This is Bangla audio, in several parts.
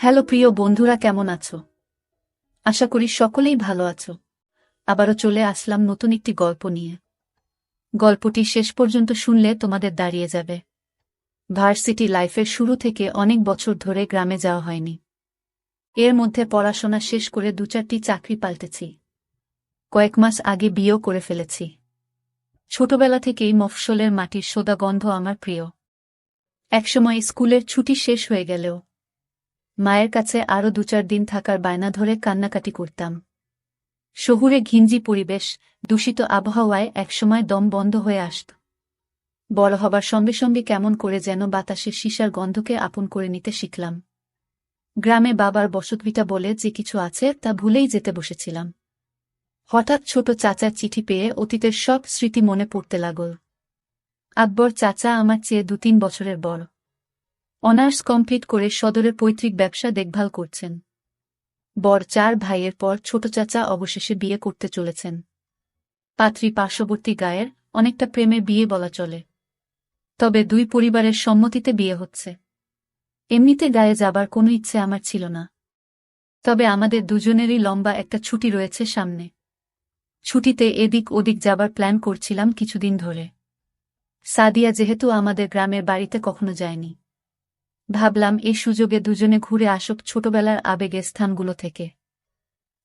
হ্যালো প্রিয় বন্ধুরা, কেমন আছো? আশা করি সকলেই ভালো আছো। আবারও চলে আসলাম নতুন একটি গল্প নিয়ে। গল্পটি শেষ পর্যন্ত শুনলে তোমাদের দাঁড়িয়ে যাবে। ভার্সিটি লাইফের শুরু থেকে অনেক বছর ধরে গ্রামে যাওয়া হয়নি। এর মধ্যে পড়াশোনা শেষ করে 2-4টি চাকরি পাল্টেছি। কয়েক মাস আগে বিয়েও করে ফেলেছি। ছোটবেলা থেকেই মফস্বলের মাটির সোদা গন্ধ আমার প্রিয়। একসময় স্কুলের ছুটি শেষ হয়ে গেলেও মায়ের কাছে আরও 2-4 দিন থাকার বায়না ধরে কান্নাকাটি করতাম। শহুরে ঘিঞ্জি পরিবেশ, দূষিত আবহাওয়ায় একসময় দম বন্ধ হয়ে আসত। বড় হবার সঙ্গে সঙ্গে কেমন করে যেন বাতাসে সীসার গন্ধকে আপন করে নিতে শিখলাম। গ্রামে বাবার বসতভিটা বলে যে কিছু আছে তা ভুলেই যেতে বসেছিলাম। হঠাৎ ছোট চাচার চিঠি পেয়ে অতীতের সব স্মৃতি মনে পড়তে লাগল। আকবর চাচা আমার চেয়ে 2-3 বছরের বড়। অনার্স কমপ্লিট করে সদরের পৈতৃক ব্যবসা দেখভাল করছেন। বড় 4 ভাইয়ের পর ছোট চাচা অবশেষে বিয়ে করতে চলেছেন। পাত্রী পার্শ্ববর্তী গায়ের, অনেকটা প্রেমের বিয়ে বলা চলে। তবে 2 পরিবারের সম্মতিতে বিয়ে হচ্ছে। এমনিতে গায়ে যাবার কোনো ইচ্ছে আমার ছিল না। তবে আমাদের দুজনেরই লম্বা একটা ছুটি রয়েছে সামনে। ছুটিতে এদিক ওদিক যাবার প্ল্যান করছিলাম কিছুদিন ধরে। সাদিয়া যেহেতু আমাদের গ্রামের বাড়িতে কখনো যায়নি, ভাবলাম এই সুযোগে দুজনে ঘুরে আসুক ছোটবেলার আবেগের স্থানগুলো থেকে।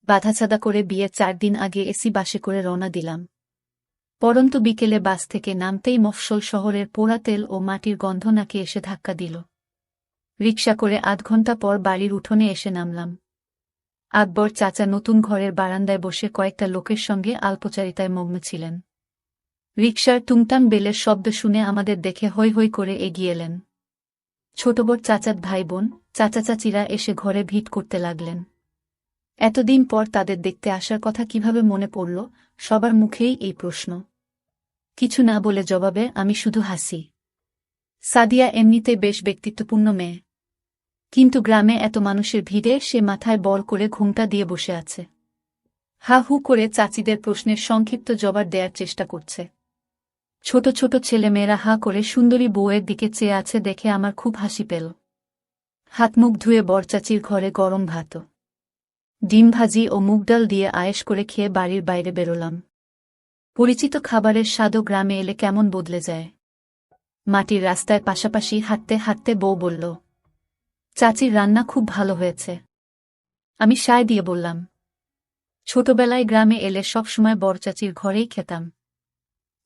বাধাছাদা করে বিয়ের 4 দিন আগে এসি বাসে করে রওনা দিলাম। পরন্তু বিকেলে বাস থেকে নামতেই মফস্বল শহরের পোড়া তেল ও মাটির গন্ধ নাকে এসে ধাক্কা দিল। রিকশা করে 8 ঘণ্টা পর বাড়ির উঠোনে এসে নামলাম। আকবর চাচা নতুন ঘরের বারান্দায় বসে কয়েকটা লোকের সঙ্গে আলপচারিতায় মগ্ন ছিলেন। রিকশার টুংটাং বেলের শব্দ শুনে আমাদের দেখে হৈ হৈ করে এগিয়ে এলেন। ছোট বড় চাচাত ভাই বোন, চাচা চাচিরা এসে ঘরে ভিড় করতে লাগলেন। এতদিন পর তাদের দেখতে আসার কথা কিভাবে মনে পড়ল, সবার মুখেই এই প্রশ্ন। কিছু না বলে জবাবে আমি শুধু হাসি। সাদিয়া এমনিতেই বেশ ব্যক্তিত্বপূর্ণ মেয়ে, কিন্তু গ্রামে এত মানুষের ভিড়ে সে মাথায় বল করে ঘোমটা দিয়ে বসে আছে। হা হু করে চাচিদের প্রশ্নের সংক্ষিপ্ত জবাব দেওয়ার চেষ্টা করছে। ছোট ছোট ছেলেমেয়েরা হা করে সুন্দরী বউয়ের দিকে চেয়ে আছে দেখে আমার খুব হাসি পেল। হাত মুখ ধুয়ে বরচাচির ঘরে গরম ভাত, ডিম ভাজি ও মুগ ডাল দিয়ে আয়েশ করে খেয়ে বাড়ির বাইরে বেরোলাম। পরিচিত খাবারের স্বাদও গ্রামে এলে কেমন বদলে যায়। মাটির রাস্তায় পাশাপাশি হাঁটতে হাঁটতে বউ বলল, চাচির রান্না খুব ভালো হয়েছে। আমি সায় দিয়ে বললাম, ছোটবেলায় গ্রামে এলে সবসময় বরচাচির ঘরেই খেতাম।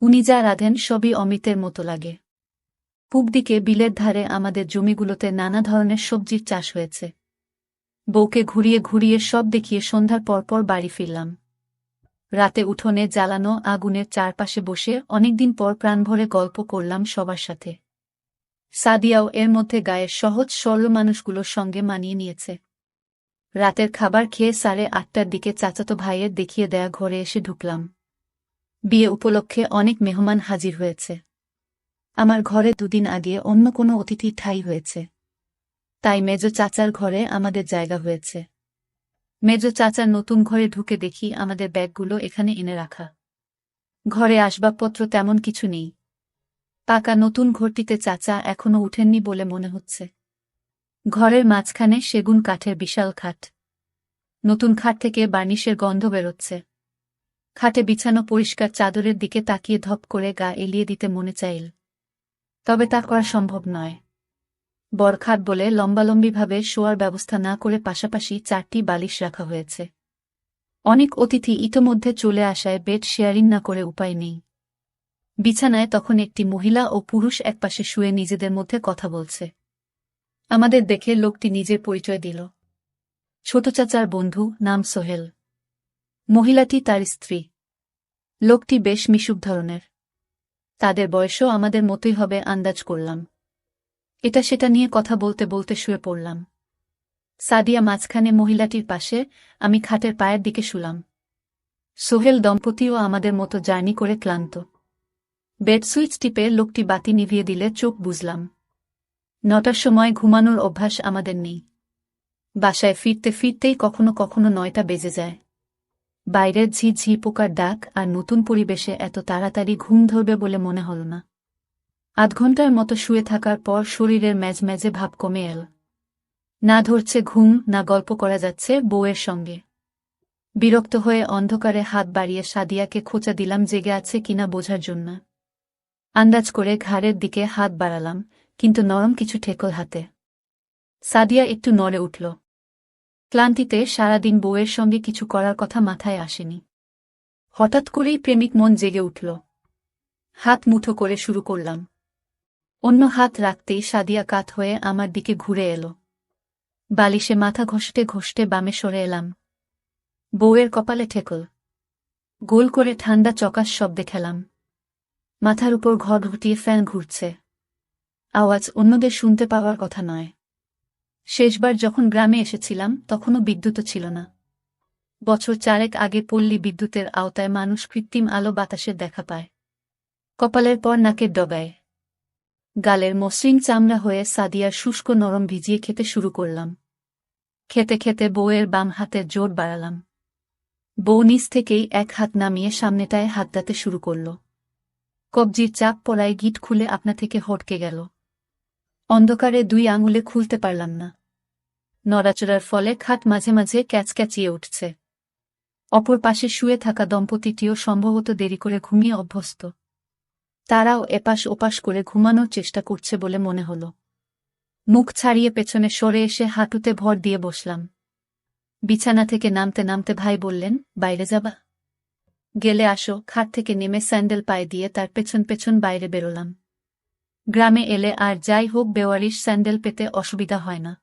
উনি যা রাঁধেন সবই অমৃতের মতো লাগে। পূব দিকে বিলের ধারে আমাদের জমিগুলোতে নানা ধরনের সবজির চাষ হয়েছে। বউকে ঘুরিয়ে ঘুরিয়ে সব দেখিয়ে সন্ধ্যার পরপর বাড়ি ফিরলাম। রাতে উঠোনে জ্বালানো আগুনের চারপাশে বসে অনেকদিন পর প্রাণভরে গল্প করলাম সবার সাথে। সাদিয়াও এর মধ্যে গায়ের সহজ সরল মানুষগুলোর সঙ্গে মানিয়ে নিয়েছে। রাতের খাবার খেয়ে 8:30টার দিকে চাচাতো ভাইয়ের দেখিয়ে দেয়া ঘরে এসে ঢুকলাম। বিয়ে উপলক্ষে অনেক মেহমান হাজির হয়েছে। আমার ঘরে 2 দিন আগে অন্য কোনো অতিথি ঠাঁই হয়েছে, তাই মেজ চাচার ঘরে আমাদের জায়গা হয়েছে। মেজ চাচার নতুন ঘরে ঢুকে দেখি আমাদের ব্যাগগুলো এখানে এনে রাখা। ঘরে আসবাবপত্র তেমন কিছু নেই। পাকা নতুন ঘরটিতে চাচা এখনো উঠেননি বলে মনে হচ্ছে। ঘরের মাঝখানে সেগুন কাঠের বিশাল খাট। নতুন খাট থেকে বার্নিশের গন্ধ বেরোচ্ছে। খাটে বিছানো পরিষ্কার চাদরের দিকে তাকিয়ে ধপ করে গা এলিয়ে দিতে মনে চাইল, তবে তা করা সম্ভব নয়। বরখাট বলে লম্বালম্বিভাবে শোয়ার ব্যবস্থা না করে পাশাপাশি 4টি বালিশ রাখা হয়েছে। অনেক অতিথি ইতোমধ্যে চলে আসায় বেড শেয়ারিং না করে উপায় নেই। বিছানায় তখন একটি মহিলা ও পুরুষ একপাশে শুয়ে নিজেদের মধ্যে কথা বলছে। আমাদের দেখে লোকটি নিজের পরিচয় দিল। ছোট চাচার বন্ধু, নাম সোহেল। মহিলাটি তার স্ত্রী। লোকটি বেশ মিশুক ধরনের। তাদের বয়সও আমাদের মতোই হবে আন্দাজ করলাম। এটা সেটা নিয়ে কথা বলতে বলতে শুয়ে পড়লাম। সাদিয়া মাঝখানে মহিলাটির পাশে, আমি খাটের পায়ের দিকে শুলাম। সোহেল দম্পতিও আমাদের মতো জার্নি করে ক্লান্ত। বেড সুইচ টিপে লোকটি বাতি নিভিয়ে দিলে চোখ বুঝলাম। 9টার সময় ঘুমানোর অভ্যাস আমাদের নেই। বাসায় ফিরতে ফিরতেই কখনো কখনো 9টা বেজে যায়। বাইরের ঝিঝি পোকার ডাক আর নতুন পরিবেশে এত তাড়াতাড়ি ঘুম ধরবে বলে মনে হল না। 8 ঘণ্টার মতো শুয়ে থাকার পর শরীরের ম্যাজম্যাজে ভাব কমে এল। না ধরছে ঘুম, না গল্প করা যাচ্ছে বউয়ের সঙ্গে। বিরক্ত হয়ে অন্ধকারে হাত বাড়িয়ে সাদিয়াকে খোঁচা দিলাম জেগে আছে কিনা বোঝার জন্য। আন্দাজ করে ঘাড়ের দিকে হাত বাড়ালাম, কিন্তু নরম কিছু ঠেকল হাতে। সাদিয়া একটু নড়ে উঠল। ক্লান্তিতে সারাদিন বউয়ের সঙ্গে কিছু করার কথা মাথায় আসেনি। হঠাৎ করেই প্রেমিক মন জেগে উঠল। হাত মুঠো করে শুরু করলাম। অন্য হাত রাখতেই সাদিয়া কাত হয়ে আমার দিকে ঘুরে এলো। বালিশে মাথা ঘষতে ঘষতে বামে সরে এলাম। বউয়ের কপালে ঠেকল। গোল করে ঠান্ডা চকাস শব্দে খেলাম। মাথার উপর ঘর ঘুটিয়ে ফ্যান ঘুরছে। আওয়াজ অন্যদের শুনতে পাওয়ার কথা নয়। শেষবার যখন গ্রামে এসেছিলাম তখনও বিদ্যুৎও ছিল না। বছর 4 আগে পল্লী বিদ্যুতের আওতায় মানুষ কৃত্রিম আলো বাতাসের দেখা পায়। কপালের পর নাকের ডগায়। গালের মসৃণ চামড়া হয়ে সাদিয়ার শুষ্ক নরম ভিজিয়ে খেতে শুরু করলাম। খেতে খেতে বউয়ের বাম হাতের জোর বাড়ালাম। বউ নিচ থেকেই এক হাত নামিয়ে সামনেটায় হাত দাতে শুরু করল। কবজির চাপ পড়ায় গিট খুলে আপনা থেকে হটকে গেল। অন্ধকারে 2 আঙুলে খুলতে পারলাম না। নড়াচড়ার ফলে খাট মাঝে মাঝে ক্যাচক্যাচিয়ে উঠছে। অপর পাশে শুয়ে থাকা দম্পতিটিও সম্ভবত দেরি করে ঘুমিয়ে অভ্যস্ত। তারাও এপাশ ওপাশ করে ঘুমানোর চেষ্টা করছে বলে মনে হল। মুখ ছাড়িয়ে পেছনে সরে এসে হাঁটুতে ভর দিয়ে বসলাম। বিছানা থেকে নামতে নামতে ভাই বললেন, বাইরে যাবা? গেলে আসো। খাট থেকে নেমে স্যান্ডেল পায়ে দিয়ে তার পেছন পেছন বাইরে বেরোলাম। গ্রামে এলে আর যাই হোক বেওয়ারিশ স্যান্ডেল পেতে অসুবিধা হয় না।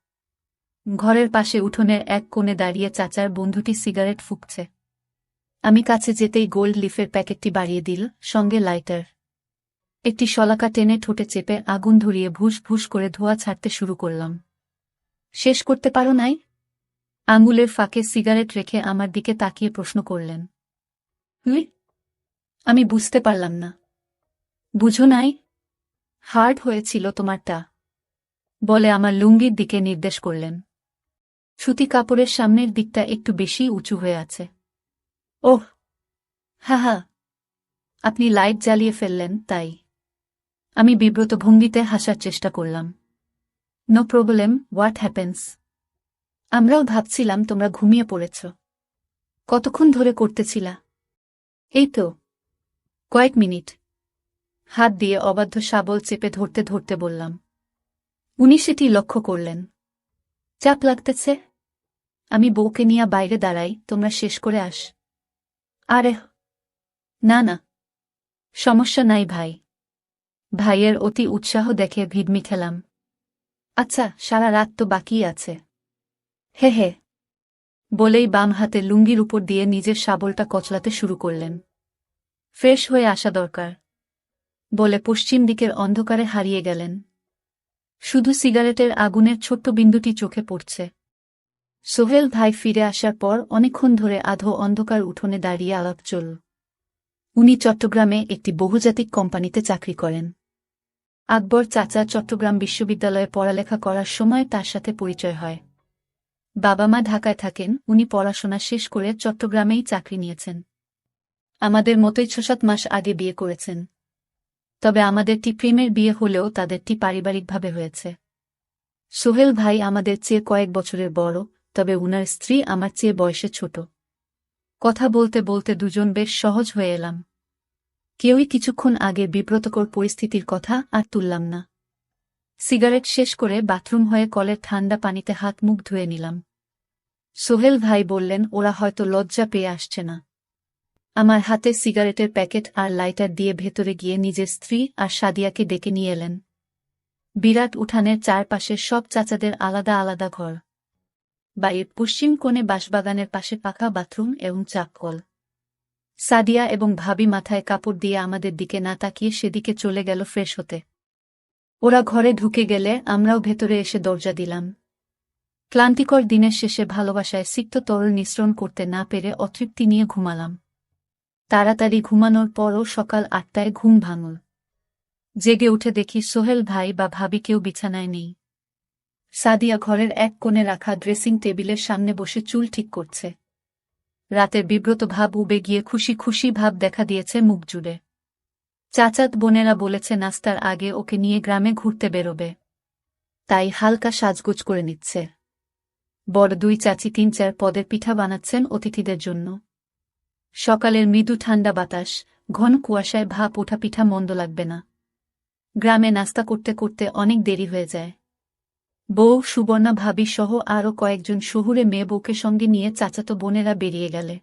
ঘরের পাশে উঠোনের এক কোণে দাঁড়িয়ে চাচার বন্ধুটি সিগারেট ফুঁকছে। আমি কাছে যেতেই গোল্ড লিফের প্যাকেটটি বাড়িয়ে দিল, সঙ্গে লাইটার। একটি শলাকা টেনে ঠোঁটে চেপে আগুন ধরিয়ে ভুস ভুস করে ধোঁয়া ছাড়তে শুরু করলাম। শেষ করতে পারো নাই? আঙুলের ফাঁকে সিগারেট রেখে আমার দিকে তাকিয়ে প্রশ্ন করলেন। আমি বুঝতে পারলাম না। বুঝো নাই? হার্ড হয়েছিল তোমারটা, বলে আমার লুঙ্গির দিকে নির্দেশ করলেন। সুতি কাপড়ের সামনের দিকটা একটু বেশি উঁচু হয়ে আছে। ওহ, হা হা, আপনি লাইট জ্বালিয়ে ফেললেন তাই। আমি বিব্রত ভঙ্গিতে হাসার চেষ্টা করলাম। No problem, what happens? আমরাও ভাবছিলাম তোমরা ঘুমিয়ে পড়েছ। কতক্ষণ ধরে করতেছিলা? এই তো কয়েক মিনিট। হাত দিয়ে অবাধ্য শাবল চেপে ধরতে ধরতে বললাম। উনি সেটি লক্ষ্য করলেন। চাপ লাগতেছে? আমি বউকে নিয়ে বাইরে দাঁড়াই, তোমরা শেষ করে আস। আরে না না, সমস্যা নাই ভাই। ভাইয়ের অতি উৎসাহ দেখে ভিড়মি খেলাম। আচ্ছা, সারা রাত তো বাকিই আছে। হে হে, বলেই বাম হাতে লুঙ্গির উপর দিয়ে নিজের শাবলটা কচলাতে শুরু করলেন। ফ্রেশ হয়ে আসা দরকার, বলে পশ্চিম দিকের অন্ধকারে হারিয়ে গেলেন। শুধু সিগারেটের আগুনের ছোট্ট বিন্দুটি চোখে পড়ছে। সোহেল ভাই ফিরে আসার পর অনেকক্ষণ ধরে আধো অন্ধকার উঠোনে দাঁড়িয়ে আলাপ চলল। উনি চট্টগ্রামে একটি বহুজাতিক কোম্পানিতে চাকরি করেন। আকবর চাচা চট্টগ্রাম বিশ্ববিদ্যালয়ে পড়ালেখা করার সময় তার সাথে পরিচয় হয়। বাবা মা ঢাকায় থাকেন, উনি পড়াশোনা শেষ করে চট্টগ্রামেই চাকরি নিয়েছেন। আমাদের মতোই 6-7 মাস আগে বিয়ে করেছেন। তবে আমাদেরটি প্রেমের বিয়ে হলেও তাদেরটি পারিবারিকভাবে হয়েছে। সোহেল ভাই আমাদের চেয়ে কয়েক বছরের বড়, তবে উনার স্ত্রী আমার চেয়ে বয়সে ছোট। কথা বলতে বলতে দুজন বেশ সহজ হয়ে এলাম। কেউই কিছুক্ষণ আগে বিব্রতকর পরিস্থিতির কথা আর তুললাম না। সিগারেট শেষ করে বাথরুম হয়ে কলের ঠান্ডা পানিতে হাত মুখ ধুয়ে নিলাম। সোহেল ভাই বললেন, ওরা হয়তো লজ্জা পেয়ে আসছে না। আমার হাতে সিগারেটের প্যাকেট আর লাইটার দিয়ে ভেতরে গিয়ে নিজের স্ত্রী আর সাদিয়াকে ডেকে নিয়ে এলেন। বিরাট উঠানের চারপাশের সব চাচাদের আলাদা আলাদা ঘর। বাড়ির পশ্চিম কোণে বাঁশবাগানের পাশে পাকা বাথরুম এবং চাপকল। সাদিয়া এবং ভাবি মাথায় কাপড় দিয়ে আমাদের দিকে না তাকিয়ে সেদিকে চলে গেল ফ্রেশ হতে। ওরা ঘরে ঢুকে গেলে আমরাও ভেতরে এসে দরজা দিলাম। ক্লান্তিকর দিনের শেষে ভালোবাসায় সিক্ত তরল নিঃসরণ করতে না পেরে অতৃপ্তি নিয়ে ঘুমালাম। তাড়াতাড়ি ঘুমানোর পরও সকাল 8টায় ঘুম ভাঙল। জেগে উঠে দেখি সোহেল ভাই বা ভাবি কেউ বিছানায় নেই। সাদিয়া ঘরের এক কোণে রাখা ড্রেসিং টেবিলের সামনে বসে চুল ঠিক করছে। রাতের বিব্রত ভাব উবে গিয়ে খুশি খুশি ভাব দেখা দিয়েছে মুখ জুড়ে। চাচাত বোনেরা বলেছে নাস্তার আগে ওকে নিয়ে গ্রামে ঘুরতে বেরোবে, তাই হালকা সাজগোজ করে নিচ্ছে। বড় দুই চাচি ৩-৪ পদের পিঠা বানাচ্ছেন অতিথিদের জন্য। সকালের মৃদু ঠান্ডা বাতাস, ঘন কুয়াশায় ভাপ ওঠা পিঠা মন্দ লাগবে না। গ্রামে নাস্তা করতে করতে অনেক দেরি হয়ে যায়। বউ, সুবর্ণা ভাবি সহ আরও কয়েকজন শহুরে মেয়ে বউকে সঙ্গে নিয়ে চাচাতো বোনেরা বেরিয়ে গেলে।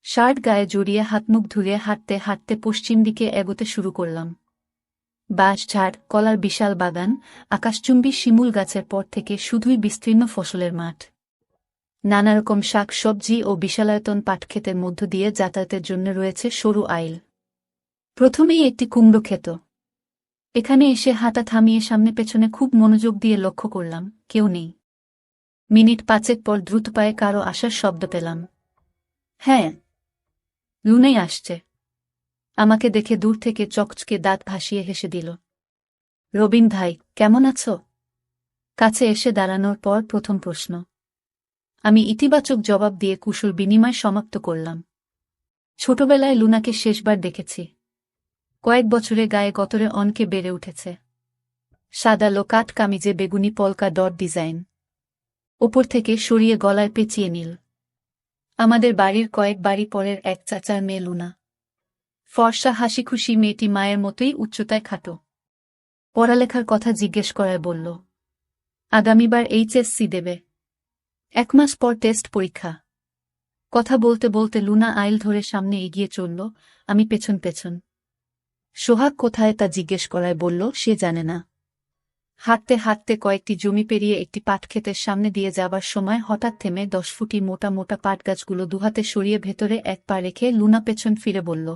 শার্ট গায়ে জড়িয়ে হাতমুখ ধুয়ে হাঁটতে হাঁটতে পশ্চিম দিকে এগোতে শুরু করলাম। বাঁশঝাড়, কলার বিশাল বাগান, আকাশচুম্বী শিমুল গাছের পর থেকে শুধুই বিস্তীর্ণ ফসলের মাঠ। নানারকম শাক সবজি ও বিশালায়তন পাটক্ষেতের মধ্য দিয়ে যাতায়াতের জন্য রয়েছে সরু আইল। প্রথমেই একটি কুমড়ো ক্ষেত। এখানে এসে হাঁটা থামিয়ে সামনে পেছনে খুব মনোযোগ দিয়ে লক্ষ্য করলাম, কেউ নেই। মিনিট ৫ পর দ্রুত পায়ে কারো আসার শব্দ পেলাম। হ্যাঁ, লুনাই আসছে। আমাকে দেখে দূর থেকে চকচকে দাঁত ভাসিয়ে হেসে দিল। রবিন ভাই, কেমন আছো? কাছে এসে দাঁড়ানোর পর প্রথম প্রশ্ন। আমি ইতিবাচক জবাব দিয়ে কুশল বিনিময় সমাপ্ত করলাম। ছোটবেলায় লুনাকে শেষবার দেখেছি। কয়েক বছরে গায়ে গতরে অনকে বেড়ে উঠেছে। সাদা লোকাট কামিজে বেগুনি পলকা ডট ডিজাইন, ওপর থেকে সরিয়ে গলায় পেঁচিয়ে নীল। আমাদের বাড়ির কয়েক বাড়ি পরের এক চাচার মেয়ে লুনা। ফর্সা হাসিখুশি মেয়েটি মায়ের মতোই উচ্চতায় খাটো। পড়ালেখার কথা জিজ্ঞেস করায় বলল, আগামীবার এইচএসসি দেবে। ১ মাস পর টেস্ট পরীক্ষা। কথা বলতে বলতে লুনা আইল ধরে সামনে এগিয়ে চলল, আমি পেছন পেছন। সোহাগ কোথায় তা জিজ্ঞেস করায় বলল সে জানে না। হাঁটতে হাঁটতে কয়েকটি জমি পেরিয়ে একটি পাটক্ষেতের সামনে দিয়ে যাবার সময় হঠাৎ থেমে ১০ ফুটি মোটা মোটা পাটগাছগুলো দুহাতে সরিয়ে ভেতরে এক পা রেখে লুনা পেছন ফিরে বলল,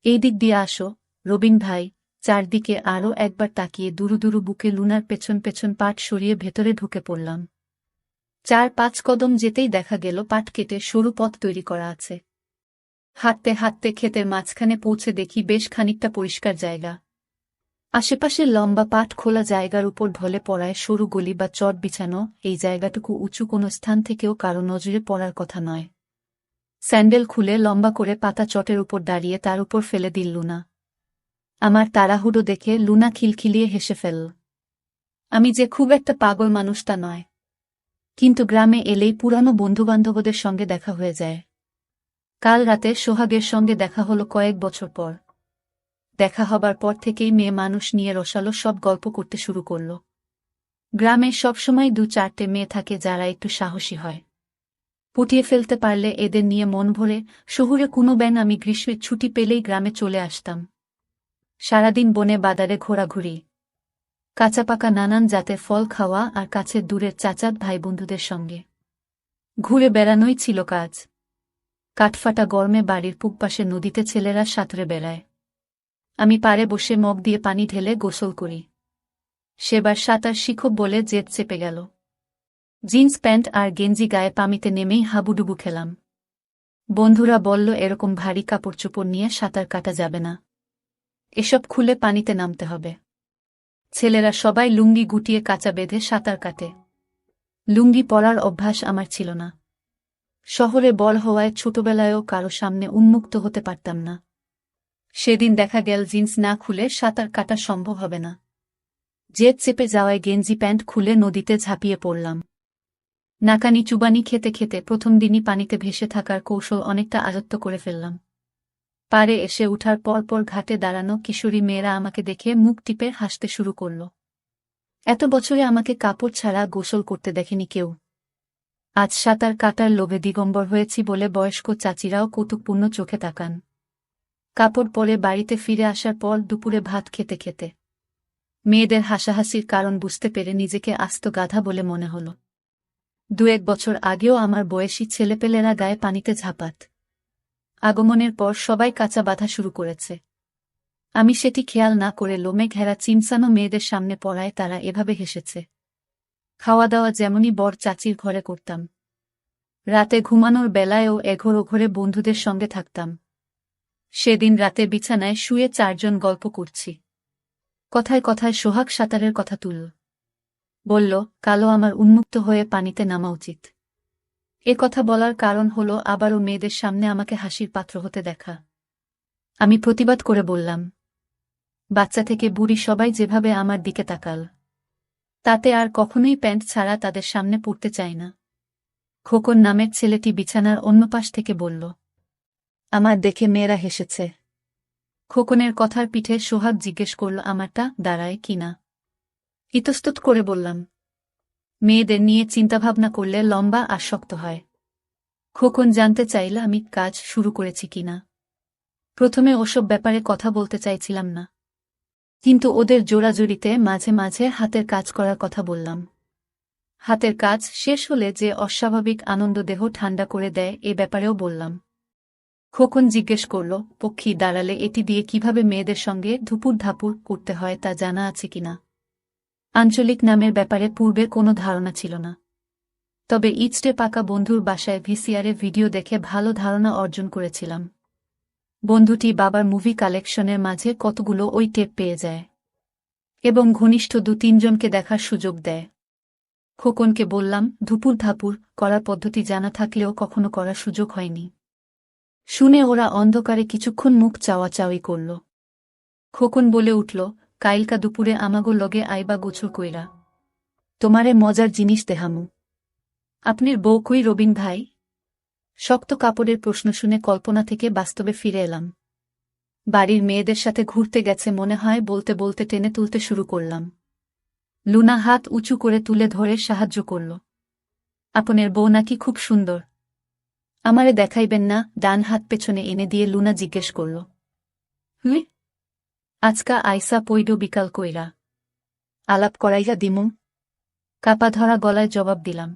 এই দিক দিয়ে আসো, রবিন ভাই। চারদিকে আরও একবার তাকিয়ে দুরু দুরু বুকে লুনার পেছন পেছন পাট সরিয়ে ভেতরে ঢুকে পড়লাম। ৪-৫ কদম যেতেই দেখা গেল পাট কেটে সরু পথ তৈরি করা আছে। হাঁটতে হাঁটতে ক্ষেতের মাঝখানে পৌঁছে দেখি বেশ খানিকটা পরিষ্কার জায়গা। আশেপাশের লম্বা পাট খোলা জায়গার উপর ঢলে পড়ায় সরু গলি বা চট বিছানো। এই জায়গাটুকু উঁচু কোনো স্থান থেকেও কারো নজরে পড়ার কথা নয়। স্যান্ডেল খুলে লম্বা করে পাতা চটের উপর দাঁড়িয়ে তার উপর ফেলে দিল লুনা। আমার তাড়াহুড়ো দেখে লুনা খিলখিলিয়ে হেসে ফেলল। আমি যে খুব একটা পাগল মানুষ তা নয়, কিন্তু গ্রামে এলেই পুরানো বন্ধুবান্ধবদের সঙ্গে দেখা হয়ে যায়। কাল রাতে সোহাগের সঙ্গে দেখা হলো কয়েক বছর পর। দেখা হবার পর থেকেই মেয়ে মানুষ নিয়ে রসালো সব গল্প করতে শুরু করল। গ্রামে সবসময় ২-৪টে মেয়ে থাকে যারা একটু সাহসী হয়। পুটিয়ে ফেলতে পারলে এদের নিয়ে মন ভরে। শহুরে কোনো ব্যান আমি গ্রীষ্মের ছুটি পেলেই গ্রামে চলে আসতাম। সারাদিন বনে বাদারে ঘোরাঘুরি, কাঁচা পাকা নানান জাতের ফল খাওয়া আর কাছের দূরের চাচাত ভাই বন্ধুদের সঙ্গে ঘুরে বেড়ানোই ছিল কাজ। কাঠফাটা গরমে বাড়ির পূবপাশে নদীতে ছেলেরা সাঁতরে বেড়ায়। আমি পাড়ে বসে মগ দিয়ে পানি ঢেলে গোসল করি। সেবার সাঁতার শিখব বলে জেদ চেপে গেল। জিন্স প্যান্ট আর গেঞ্জি গায়ে পানিতে নেমেই হাবুডুবু খেলাম। বন্ধুরা বলল এরকম ভারী কাপড় চোপড় নিয়ে সাঁতার কাটা যাবে না, এসব খুলে পানিতে নামতে হবে। ছেলেরা সবাই লুঙ্গি গুটিয়ে কাঁচা বেঁধে সাঁতার কাটে। লুঙ্গি পরার অভ্যাস আমার ছিল না। শহরে বড় হওয়ায় ছোটবেলায়ও কারো সামনে উন্মুক্ত হতে পারতাম না। সেদিন দেখা গেল জিন্স না খুলে সাঁতার কাটা সম্ভব হবে না। জেদ চেপে যাওয়ায় গেঞ্জি প্যান্ট খুলে নদীতে ঝাঁপিয়ে পড়লাম। নাকানি চুবানি খেতে খেতে প্রথম দিনই পানিতে ভেসে থাকার কৌশল অনেকটা আয়ত্ত করে ফেললাম। পাড়ে এসে উঠার পরপর ঘাটে দাঁড়ানো কিশোরী মেয়েরা আমাকে দেখে মুখ টিপে হাসতে শুরু করল। এত বছরে আমাকে কাপড় ছাড়া গোসল করতে দেখেনি কেউ। আজ সাঁতার কাটার লোভে দিগম্বর হয়েছি বলে বয়স্ক চাচিরাও কৌতুকপূর্ণ চোখে তাকান। কাপড় পরে বাড়িতে ফিরে আসার পর দুপুরে ভাত খেতে খেতে মেয়েদের হাসাহাসির কারণ বুঝতে পেরে নিজেকে আস্ত গাধা বলে মনে হল। ২-১ বছর আগেও আমার বয়সী ছেলেপেলেরা গায়ে পানিতে ঝাঁপাত। আগমনের পর সবাই কাঁচা বাঁধা শুরু করেছে। আমি সেটি খেয়াল না করে লোমে ঘেরা চিমসানো মেয়েদের সামনে পড়ায় তারা এভাবে হেসেছে। খাওয়া দাওয়া যেমনই বর চাচির ঘরে করতাম। রাতে ঘুমানোর বেলায়ও এঘর ওঘরে বন্ধুদের সঙ্গে থাকতাম। সেদিন রাতে বিছানায় শুয়ে ৪ জন গল্প করছি। কথায় কথায় সোহাগ সাঁতারের কথা তুলল। বলল, কালো আমার উন্মুক্ত হয়ে পানিতে নামা উচিত। এ কথা বলার কারণ হলো আবারও মেয়েদের সামনে আমাকে হাসির পাত্র হতে দেখা। আমি প্রতিবাদ করে বললাম, বাচ্চা থেকে বুড়ি সবাই যেভাবে আমার দিকে তাকাল, তাতে আর কখনোই প্যান্ট ছাড়া তাদের সামনে পড়তে চায় না। খোকন নামের ছেলেটি বিছানার অন্য পাশ থেকে বলল, আমার দেখে মেয়েরা হেসেছে। খোকনের কথার পিঠে সোহাগ জিজ্ঞেস করল, আমারটা দাঁড়ায় কিনা। ইতস্তত করে বললাম, মেয়েদের নিয়ে চিন্তাভাবনা করলে লম্বা আর শক্ত হয়। খোকন জানতে চাইল আমি কাজ শুরু করেছি কিনা। প্রথমে ওসব ব্যাপারে কথা বলতে চাইছিলাম না, কিন্তু ওদের জোড়াজুড়িতে মাঝে মাঝে হাতের কাজ করার কথা বললাম। হাতের কাজ শেষ হলে যে অস্বাভাবিক আনন্দ দেহ ঠান্ডা করে দেয় এ ব্যাপারেও বললাম। খোকন জিজ্ঞেস করল, পক্ষী দাঁড়ালে এটি দিয়ে কিভাবে মেয়েদের সঙ্গে ধুপুর ধাপুর করতে হয় তা জানা আছে কিনা। আঞ্চলিক নামের ব্যাপারে পূর্বে কোনো ধারণা ছিল না, তবে ইচড়ে পাকা বন্ধুর বাসায় ভিসিআরে ভিডিও দেখে ভালো ধারণা অর্জন করেছিলাম। বন্ধুটি বাবার মুভি কালেকশনের মাঝে কতগুলো ওই টেপ পেয়ে যায় এবং ঘনিষ্ঠ 2-3 জনকে দেখার সুযোগ দেয়। খোকনকে বললাম, ধুপুর ধাপুর করার পদ্ধতি জানা থাকলেও কখনো করার সুযোগ হয়নি। শুনে ওরা অন্ধকারে কিছুক্ষণ মুখ চাওয়াচাওয়ি করল। খোকন বলে উঠল, কাইলকা দুপুরে আমাগো লগে আইবা গোছল কইরা, তোমারে মজার জিনিস দেহামু। আপনির বউ কই রবিন ভাই? শক্ত কাপড়ের প্রশ্ন শুনে কল্পনা থেকে বাস্তবে ফিরে এলাম। বাড়ির মেয়েদের সাথে ঘুরতে গেছে মনে হয় বলতে বলতে টেনে তুলতে শুরু করলাম। লুনা হাত উঁচু করে তুলে ধরে সাহায্য করল। আপনের বউ নাকি খুব সুন্দর, আমারে দেখাইবেন না? ডান হাত পেছনে এনে দিয়ে লুনা জিজ্ঞেস করল। হুই, আজকা আইসা পইডো বিকাল কইরা, আলাপ করাইয়া দিমু, কাপা ধরা গলায় জবাব দিলাম।